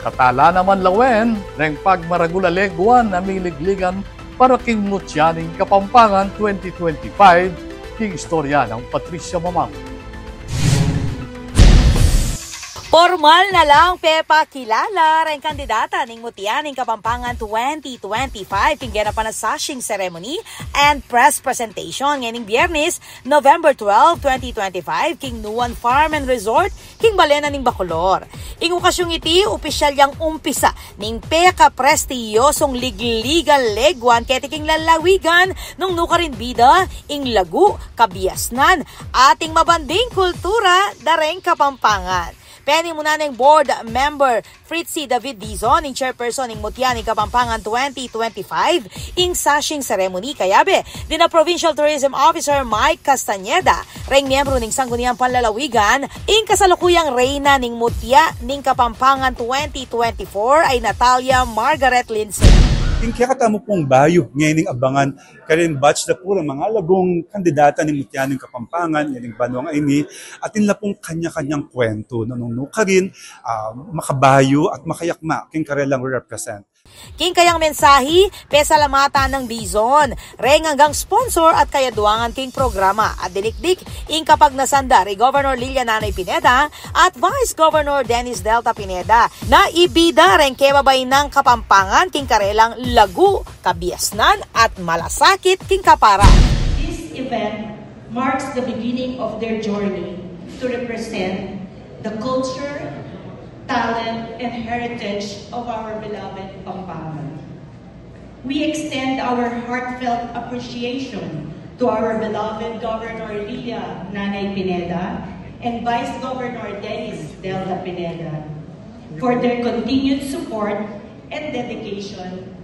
Katala naman lawen, ng pagmaragulalegwan na miligligan para king Mutyaning Kapampangan 2025, king istorya ng Patricia Mamang. Formal na lang kilala rin kandidata ng Mutyaning Kapampangan 2025 king ganapan na sashing ceremony and press presentation ngayong Biyernes, November 12, 2025 king Nuwan Farm and Resort king Balena ning Bacolor. Ing okasyong iti opisyal yang umpisa ning prestiyosong ligligal legwan keti king lalawigan nung nukarin bida ing lagu, kabiasnan ating mabanding kultura dareng Kapampangan. Penny muna ng board member Fritzy David Dizon, ng chairperson ng Mutyaning Kapampangan 2025, ing sashing ceremony kayabe. Din na Provincial Tourism Officer Mike Castañeda, ring miyembro ng Sangguniang Panlalawigan, ing kasalukuyang reyna ng Mutyaning Kapampangan 2024 ay Natalia Margaret Lindsay. King kaya katamo pong bayo ngayon abangan karin batch na po ng mga lagong kandidata ni Mutyaning Kapampangan, yaning Banwang Aini, at nila pong kanya-kanyang kwento na nung rin makabayo at makayakma king karelang represent. King kayang mensahe, pesalamatan ng Dizon, reng hanggang sponsor at kayaduangan king programa at dilikdik ing kapag nasanda ri Governor Lilian Nanay Pineda at Vice Governor Dennis Delta Pineda na ibida reng kebabay ng Kapampangan king karelang lagu, kabiasnan at malasakit king kapara. This event marks the beginning of their journey to represent the culture, talent, and heritage of our beloved Pampangan. We extend our heartfelt appreciation to our beloved Governor Lilia Nanay Pineda and Vice Governor Dennis Delta Pineda for their continued support and dedication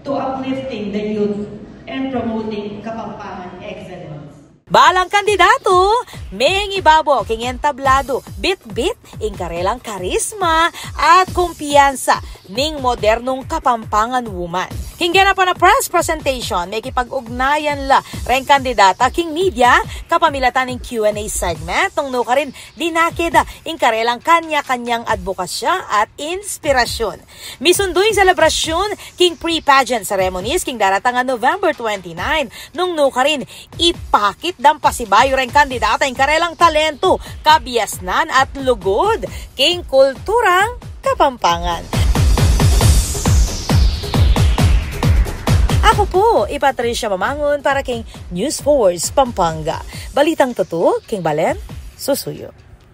to uplifting the youth and promoting Kapampangan excellence. Balang kandidato, may ibabo king entablado, bit-bit, ing karelang karisma at kumpiyansa ning modernong Kapampangan woman. King pa na press presentation, may kipag-ugnayan la ring kandidata king media kapamilatan ng Q&A segment nung nuka rin dinakeda ing karelang kanya-kanyang advokasya at inspirasyon. Misunduing selebrasyon king pre-pageant ceremonies king daratangan November 29 nung nuka rin ipakit dang pasibayo rin kandidata ing karelang talento, kabiasnan at lugod king kulturang Kapampangan. Ako po, Patricia Mamangon para king News Force Pampanga. Balitang totoo, king Balen, susuyo.